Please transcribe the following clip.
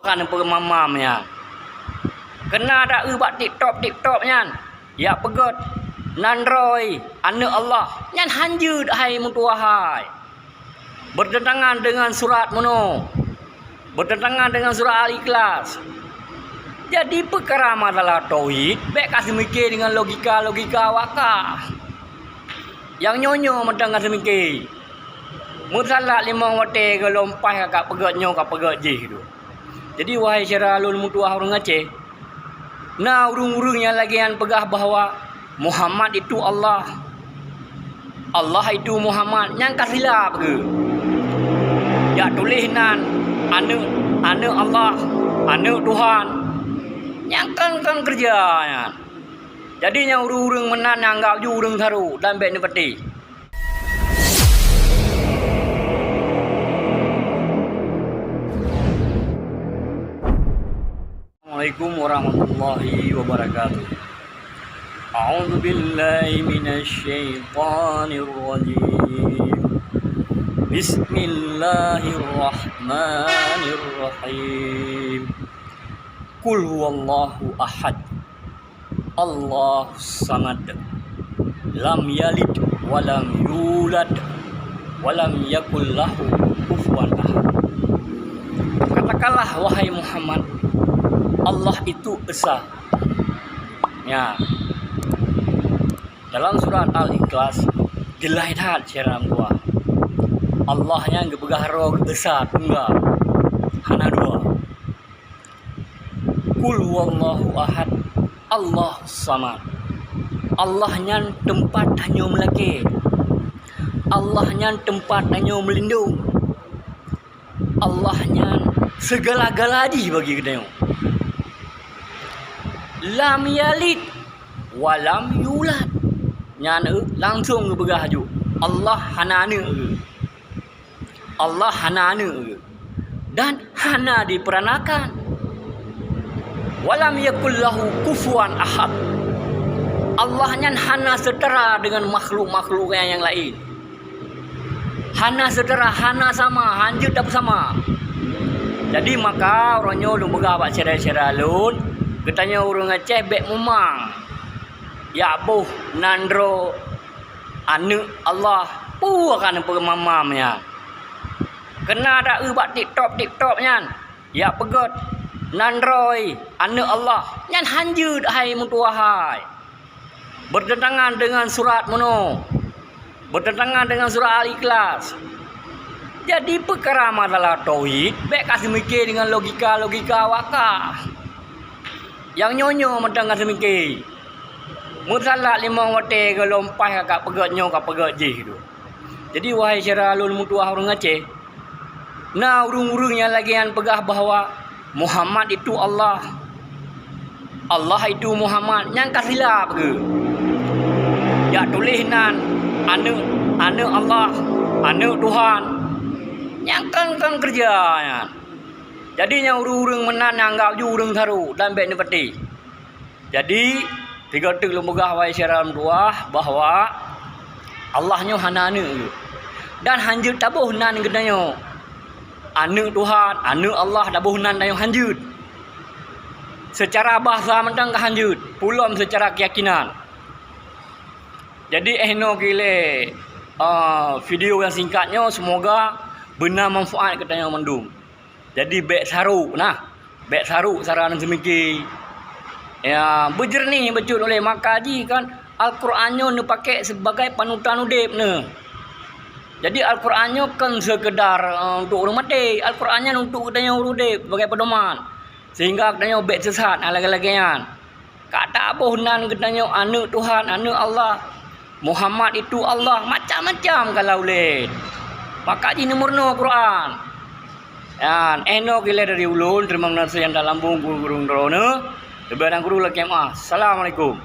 kan mamamnya kena ada ubat TikTok nyan ya pegot nandroi anu Allah nyan hanjud hai mutuahai bertentangan dengan surat mono, bertentangan dengan surah Al-Ikhlas. Jadi perkara masalah tauhid baik kasih mikir dengan logika waka yang nyonyo mentang kasih mikir musalat lima wate ke lompah kakak pegatnya kakak pegat je tu. Jadi wahai syaralun mutuah orang Aceh, nah urung-urungnya lagi yang pegah bahawa Muhammad itu Allah, Allah itu Muhammad, yang kasilah ke? Ya tulis nan, anu Allah, anu Tuhan, yang kan kerjanya. Jadi yang urung-urung menan anggap ju urung taru dan baik ni peti. Assalamualaikum warahmatullahi wabarakatuh. A'udzu billahi minasy syaithanir rajim. Bismillahirrahmanirrahim. Qul huwallahu ahad. Allahus samad. Lam yalid wa lam yulad wa lam yakul lahu kufuwan ahad. Katakanlah wahai Muhammad, Allah itu esa. Ya. Dalam surat Al-Ikhlas dilaihat syaram dua. Allahnya gepegah roh esa tunggal. Hana dua. Qul huwallahu ahad. Allahus samad. Allahnya tempat hanya melaki. Allahnya tempat hanya melindung. Allahnya segala-galanya bagi kita. Lam yalid walam yulad. Nyana langsung begah ju. Allah hanana. Allah hanana. Dan hana diperanakan. Walam yakul lahu kufuwan ahad. Allah nyan hana setara dengan makhluk-makhluk yang lain. Hana setara, hana sama, hanjut tak sama. Jadi maka orangnya lu begah bak cerai-cerai lun. Katanya orang Aceh bek memang. Ya buh nandro anu Allah akan mamamnya. Kena ada ubat TikTok nyan. Ya pegot nandroi anu Allah nyan hanjud hai mutuahai. Bertentangan dengan surat mono. Bertentangan dengan surah Al-Ikhlas. Jadi perkara masalah tauhid baik kasih mikir dengan logika waka yang nyonyo mentang kasih mikir musalat lima wate ke lompah kakak pegatnya kakak pegat je tu. Jadi wahai syaralun mutuah orang Aceh, nah urung-urungnya lagi yang pegah bahawa Muhammad itu Allah, Allah itu Muhammad, yang kasilah ke? Ya tulis nan anu Allah, anu Tuhan, yang kan kerjanya. Jadi yang urung menan anggap ju urung taru dan baik ni peti. Jadi tiga tek lembaga wahai syaram dua bahawa Allahnya hanana dan hanjut tabuh nan genanya. Anu Tuhan, anu Allah tabuh nan dayo hanjut. Secara bahasa mentang hanjut, pulom secara keyakinan. Jadi ehno gile video yang singkatnya semoga benar manfaat katanya mendung. Jadi bek saru sarana semiki. Ya, berjernih betul oleh makaji kan Al-Qur'annya ne pakai sebagai panutan udip ne. Jadi Al-Qur'annya kan sekedar untuk orang mati, Al-Qur'annya untuk katanya udip sebagai pedoman. Sehingga katanya bek sesat lagi-lagian. Kata apa nan katanya anu Tuhan, anu Allah. Muhammad itu Allah, macam-macam kalau boleh. Makaji nomorno Quran. Dan eno gila dari ulun, terima kasih yang dalam bung guru-guru drone. Lebaran guru lagi. Assalamualaikum.